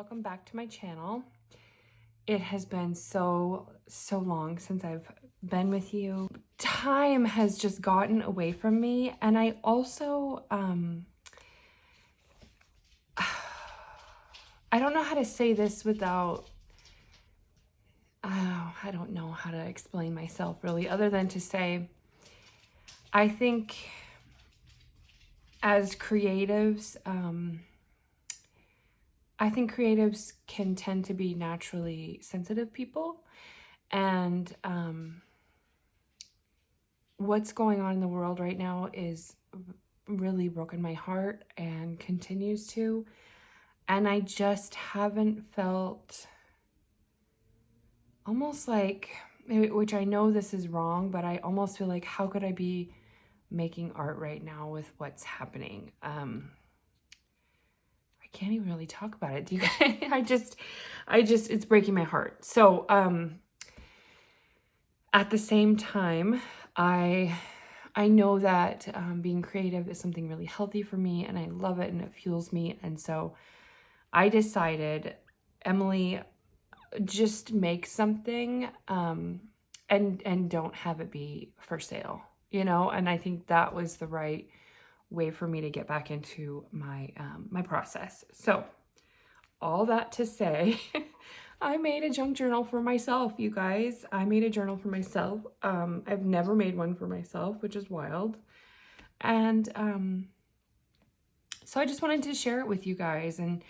welcome back to my channel. It has been so long since I've been with you. Time has just gotten away from me, and I also I don't know how to say this without I don't know how to explain myself really, other than to say I think as creatives, I think creatives can tend to be naturally sensitive people, and what's going on in the world right now is really broken my heart and continues to, and I just haven't felt almost like, which I know this is wrong, but I almost feel like, how could I be making art right now with what's happening? I can't even really talk about it. Do you guys? I just, it's breaking my heart. So, at the same time, I know that being creative is something really healthy for me, and I love it, and it fuels me. And so I decided, Emily, just make something and don't have it be for sale, you know? And I think that was the right way for me to get back into my my process. So all that to say, I made a junk journal for myself, you guys. I made a journal for myself. I've never made one for myself, which is wild. And so I just wanted to share it with you guys and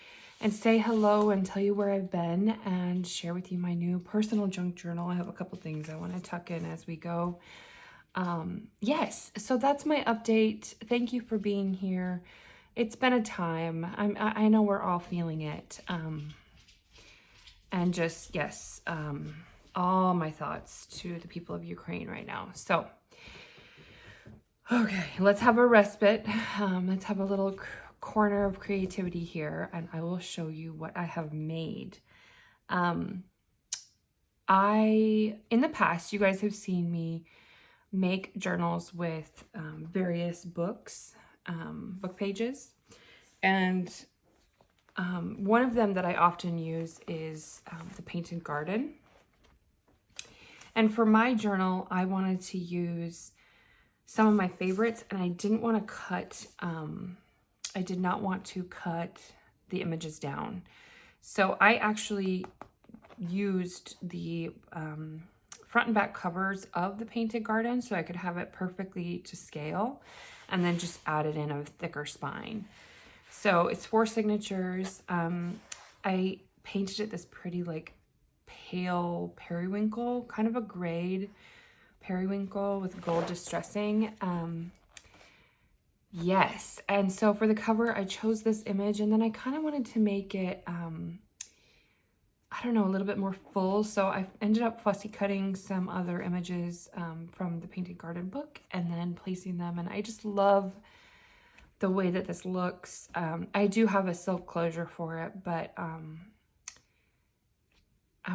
say hello and tell you where I've been and share with you my new personal junk journal. I have a couple things I want to tuck in as we go. Yes, so that's my update. Thank you for being here. It's been a time. I know we're all feeling it. And just, yes, all my thoughts to the people of Ukraine right now. So, okay, let's have a respite. Let's have a little corner of creativity here, and I will show you what I have made. In the past, you guys have seen me make journals with various books, book pages, and one of them that I often use is the Painted Garden. And for my journal, I wanted to use some of my favorites, and I didn't want to cut, I did not want to cut the images down. So I actually used the front and back covers of the Painted Garden so I could have it perfectly to scale, and then just added in a thicker spine. So it's 4 signatures. I painted it this pretty like pale periwinkle, kind of a grayed periwinkle with gold distressing. Yes, and so for the cover I chose this image, and then I kind of wanted to make it I don't know, a little bit more full. So I ended up fussy cutting some other images from the Painted Garden book and then placing them. And I just love the way that this looks. I do have a silk closure for it, but I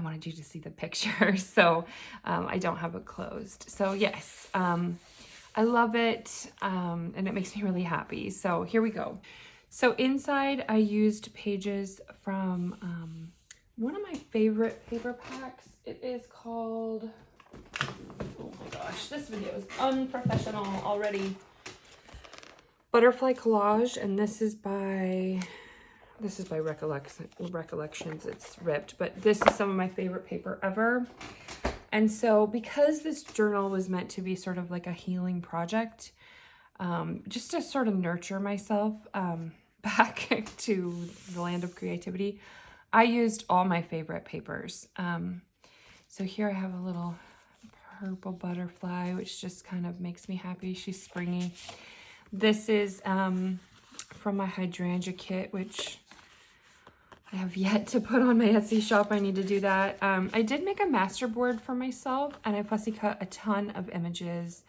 wanted you to see the picture. So I don't have it closed. So yes, I love it. And it makes me really happy. So here we go. So inside I used pages from one of my favorite paper packs. It is called, oh my gosh, this video is unprofessional already. Butterfly Collage, and this is by Recollections. It's ripped, but this is some of my favorite paper ever. And so because this journal was meant to be sort of like a healing project, just to sort of nurture myself back to the land of creativity, I used all my favorite papers. So here I have a little purple butterfly, which just kind of makes me happy. She's springy. This is from my hydrangea kit, which I have yet to put on my Etsy shop. I need to do that. I did make a master board for myself, and I fussy cut a ton of images,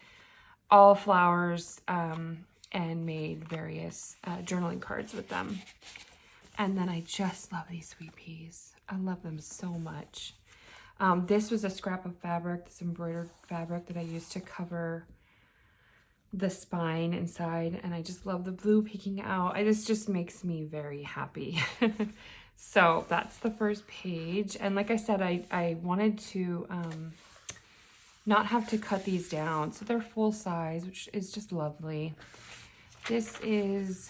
all flowers, and made various journaling cards with them. And then I just love these sweet peas. I love them so much. This was a scrap of fabric, this embroidered fabric that I used to cover the spine inside, and I just love the blue peeking out. This just makes me very happy. So that's the first page. And like I said, I wanted to not have to cut these down. So they're full size, which is just lovely. This is,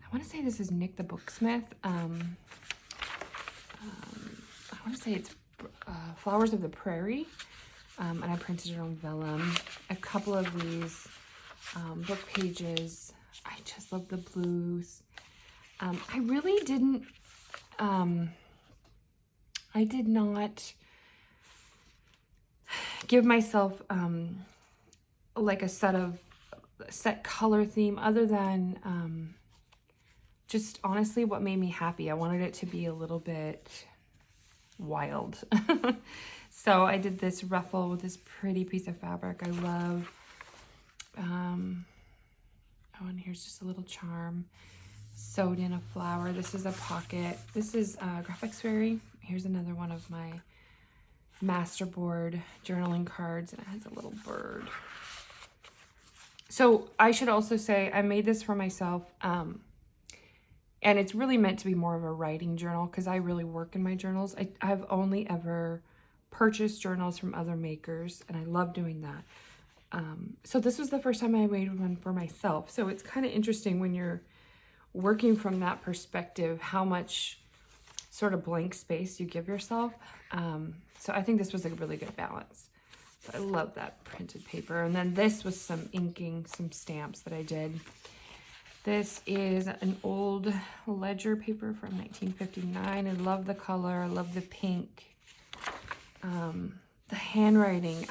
I want to say this is Nick the Booksmith. I want to say it's Flowers of the Prairie. And I printed it on vellum. A couple of these book pages. I just love the blues. I really didn't, I did not give myself like a set color theme other than just honestly what made me happy. I wanted it to be a little bit wild. So I did this ruffle with this pretty piece of fabric. I love, oh, and here's just a little charm sewed in a flower. This is a pocket. This is Graphics Fairy. Here's another one of my masterboard journaling cards, and it has a little bird. So I should also say I made this for myself, and it's really meant to be more of a writing journal because I really work in my journals. I've only ever purchased journals from other makers, and I love doing that. So this was the first time I made one for myself. So it's kind of interesting when you're working from that perspective, how much sort of blank space you give yourself. So I think this was a really good balance. So I love that printed paper. And then this was some inking, some stamps that I did. This is an old ledger paper from 1959. I love the color. I love the pink. The handwriting.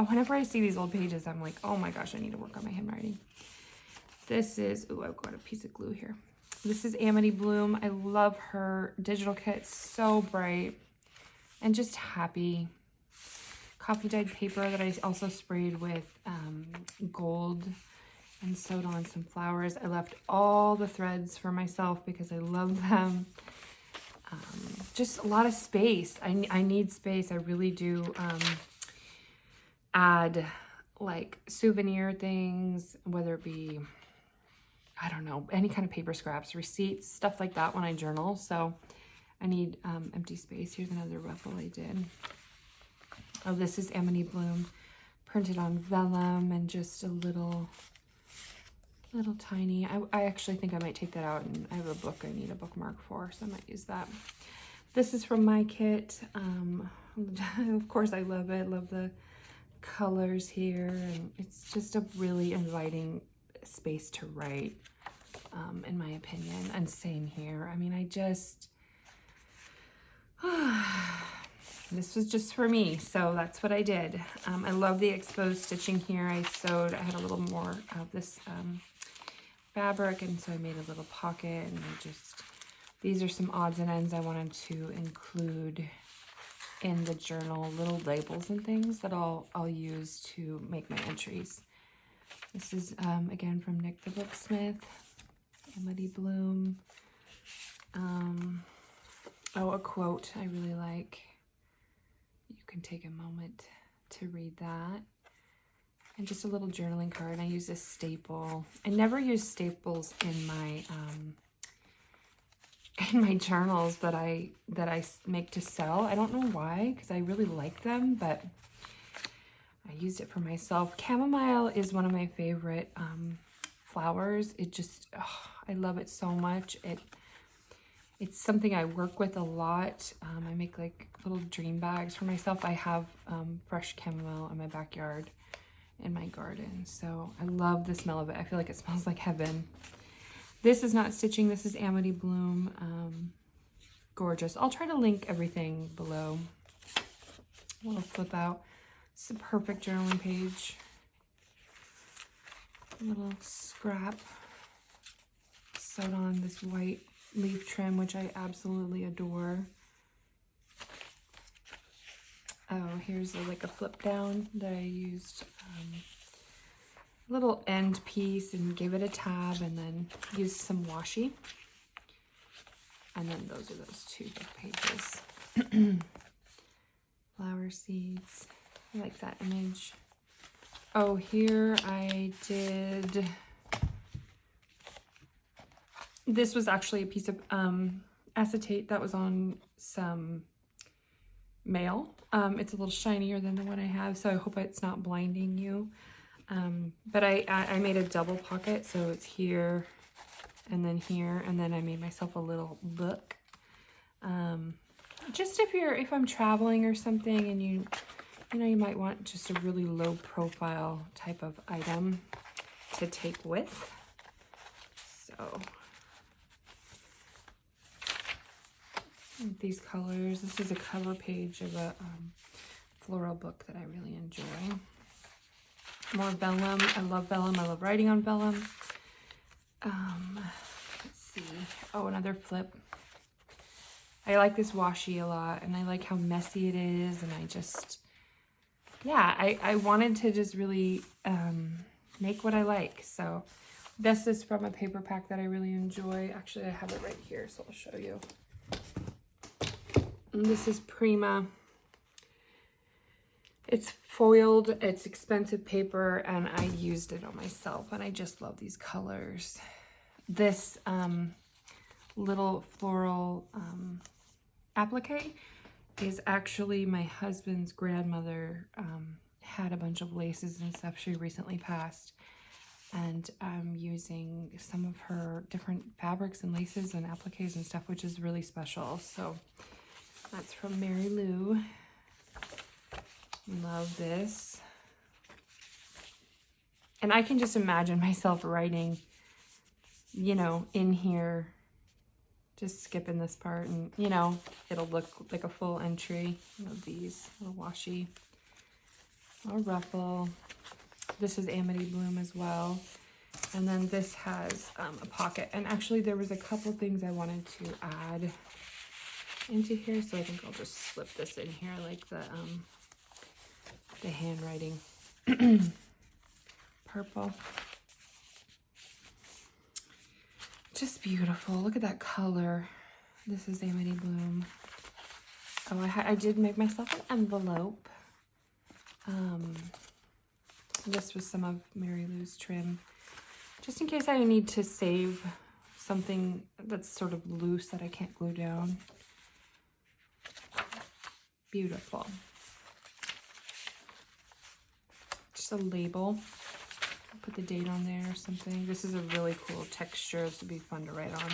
Whenever I see these old pages, I'm like, oh my gosh, I need to work on my handwriting. This is, oh, I've got a piece of glue here. This is Amity Bloom. I love her digital kit. So bright and just happy. Coffee dyed paper that I also sprayed with gold and sewed on some flowers. I left all the threads for myself because I love them. Just a lot of space. I need space. I really do add like souvenir things, whether it be, I don't know, any kind of paper scraps, receipts, stuff like that when I journal. So I need empty space. Here's another ruffle I did. Oh, this is Amity Bloom, printed on vellum and just a little tiny. I actually think I might take that out, and I have a book I need a bookmark for, so I might use that. This is from my kit. Of course, I love it. Love the colors here, and it's just a really inviting space to write, in my opinion. And same here. I mean, I just this was just for me, so that's what I did. I love the exposed stitching here. I had a little more of this fabric, and so I made a little pocket, and these are some odds and ends I wanted to include in the journal, little labels and things that I'll use to make my entries. This is again from Nick the Booksmith, Amity Bloom. Oh, a quote I really like. You can take a moment to read that. And just a little journaling card. I use a staple. I never use staples in my journals that I make to sell. I don't know why, because I really like them, but I used it for myself. Chamomile is one of my favorite flowers. It just, I love it so much. It's something I work with a lot. I make like little dream bags for myself. I have fresh chamomile in my backyard, in my garden. So I love the smell of it. I feel like it smells like heaven. This is not stitching. This is Amity Bloom. Gorgeous. I'll try to link everything below. A little flip out. It's a perfect journaling page. A little scrap sewed on this white leaf trim, which I absolutely adore. Oh, here's like a flip down that I used. Little end piece and gave it a tab, and then used some washi. And then those are those two book pages. Flower seeds. I like that image. Oh, here I did, this was actually a piece of acetate that was on some mail. It's a little shinier than the one I have, so I hope it's not blinding you. But I made a double pocket, so it's here and then I made myself a little book. Just if I'm traveling or something and you might want just a really low profile type of item to take with. So these colors, this is a cover page of a floral book that I really enjoy. More vellum. I love vellum. I love writing on vellum. Let's see. Oh, another flip. I like this washi a lot, and I like how messy it is, and I just, yeah, I wanted to just really make what I like. So this is from a paper pack that I really enjoy. Actually, I have it right here, so I'll show you. And this is Prima. It's foiled, it's expensive paper, and I used it on myself, and I just love these colors. This little floral applique is actually my husband's grandmother had a bunch of laces and stuff. She recently passed, and I'm using some of her different fabrics and laces and appliques and stuff, which is really special. So that's from Mary Lou. Love this. And I can just imagine myself writing, in here, just skipping this part, and it'll look like a full entry. Love these, little washi, little ruffle. This is Amity Bloom as well. And then this has a pocket. And actually there was a couple things I wanted to add into here, so I think I'll just slip this in here, like the handwriting. Purple. Just beautiful. Look at that color. This is Amity Bloom. Oh, I did make myself an envelope. This was some of Mary Lou's trim, just in case I need to save something that's sort of loose that I can't glue down. Beautiful. Just a label. I'll put the date on there or something. This is a really cool texture. This would be fun to write on.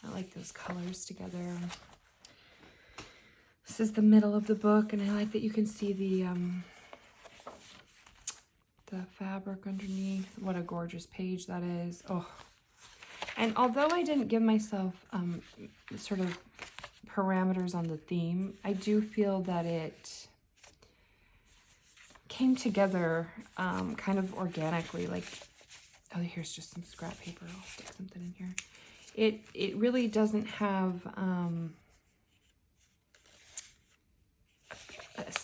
I like those colors together. This is the middle of the book, and I like that you can see the fabric underneath. What a gorgeous page that is. Oh, and although I didn't give myself sort of parameters on the theme, I do feel that it came together kind of organically. Like, oh, here's just some scrap paper. I'll stick something in here. It really doesn't have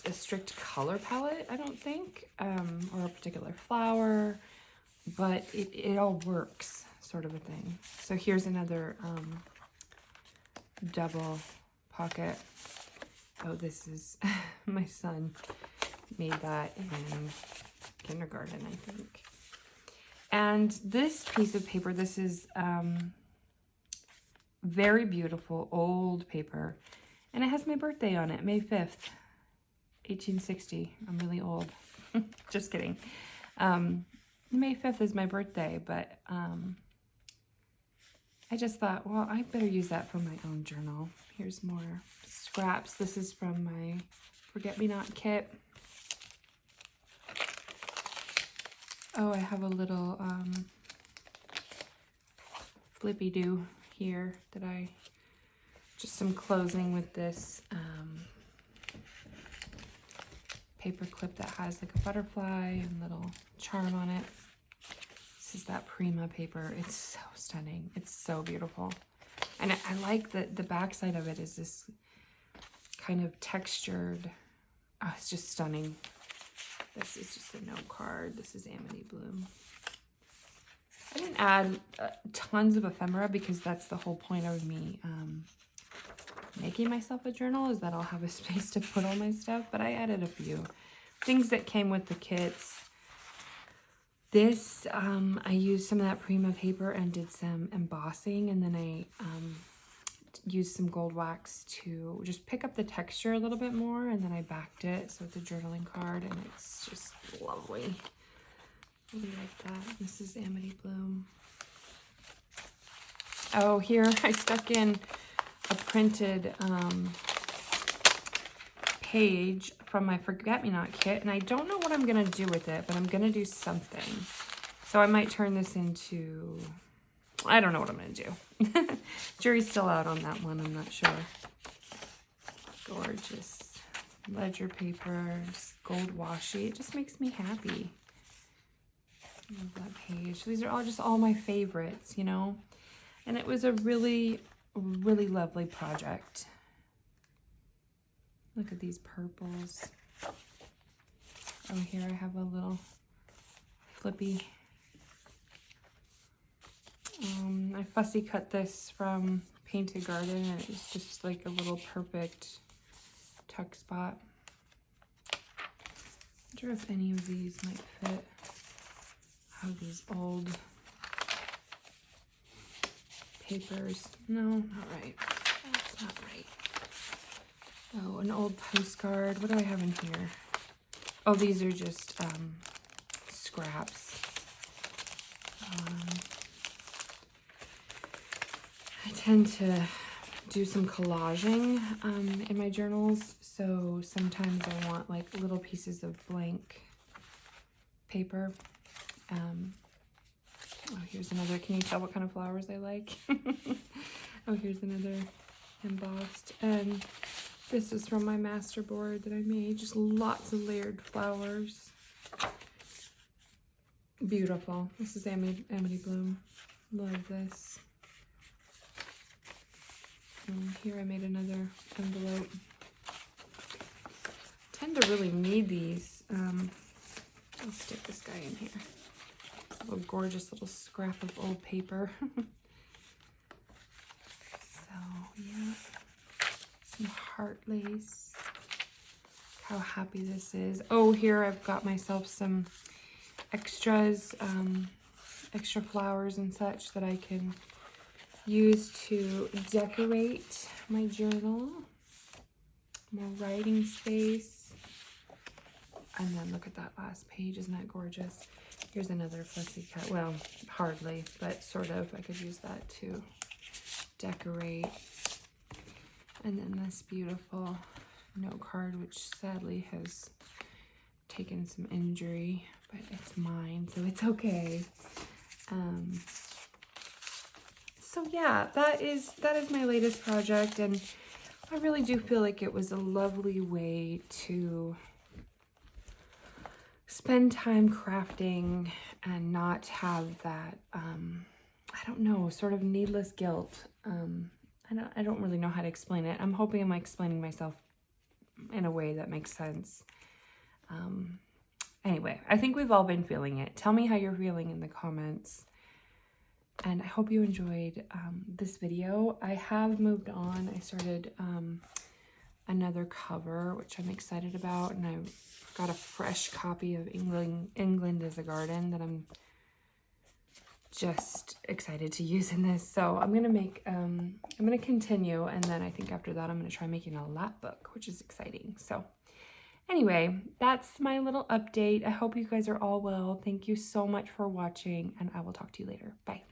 a strict color palette, I don't think, or a particular flower, but it all works, sort of a thing. So here's another double pocket. Oh, this is my son made that in kindergarten, I think. And this piece of paper, this is very beautiful old paper, and it has my birthday on it, May 5th, 1860. I'm really old. Just kidding. May 5th is my birthday, but I just thought, well, I better use that for my own journal. Here's more scraps. This is from my Forget-Me-Not kit. Oh, I have a little flippy-do here that just some closing with this paper clip that has like a butterfly and little charm on it. This is that Prima paper. It's so stunning. It's so beautiful. And I like that the back side of it is this kind of textured, oh, it's just stunning. This is just a note card. This is Amity Bloom. I didn't add tons of ephemera because that's the whole point of me making myself a journal, is that I'll have a space to put all my stuff, but I added a few. things that came with the kits. This, I used some of that Prima paper and did some embossing, and then I used some gold wax to just pick up the texture a little bit more, and then I backed it so it's a journaling card, and it's just lovely. Really like that. This is Amity Bloom. Oh, here I stuck in a printed page from my Forget-Me-Not kit, and I don't know what I'm gonna do with it, but I'm gonna do something. So I might turn this into, I don't know what I'm gonna do. Jury's still out on that one, I'm not sure. Gorgeous ledger paper, just gold washi. It just makes me happy. Love that page. These are all just all my favorites, you know? And it was a really, really lovely project. Look at these purples. Oh, here I have a little flippy. I fussy cut this from Painted Garden, and it's just like a little perfect tuck spot. I wonder if any of these might fit. Oh, these old papers. No, not right. That's not right. Oh, an old postcard. What do I have in here? Oh, these are just scraps. I tend to do some collaging in my journals, so sometimes I want like little pieces of blank paper. Oh, here's another. Can you tell what kind of flowers I like? Oh, here's another embossed. And this is from my master board that I made. Just lots of layered flowers. Beautiful. This is Amity Bloom. Love this. And here I made another envelope. I tend to really need these. I'll stick this guy in here. A gorgeous little scrap of old paper. So, yeah. Some heart lace. How happy this is. Oh, here I've got myself some extras, extra flowers and such that I can use to decorate my journal. More writing space. And then look at that last page. Isn't that gorgeous? Here's another fussy cut. Well, hardly, but sort of. I could use that to decorate. And then this beautiful note card, which sadly has taken some injury, but it's mine, so it's okay. So yeah, that is my latest project, and I really do feel like it was a lovely way to spend time crafting and not have that, I don't know, sort of needless guilt. I don't really know how to explain it. I'm hoping I'm explaining myself in a way that makes sense. Anyway, I think we've all been feeling it. Tell me how you're feeling in the comments. And I hope you enjoyed this video. I have moved on. I started another cover, which I'm excited about. And I've got a fresh copy of England is a Garden that I'm just excited to use in this. So I'm gonna make, I'm gonna continue, and then I think after that I'm gonna try making a lap book, which is exciting. So anyway, that's my little update. I hope you guys are all well. Thank you so much for watching, and I will talk to you later. Bye.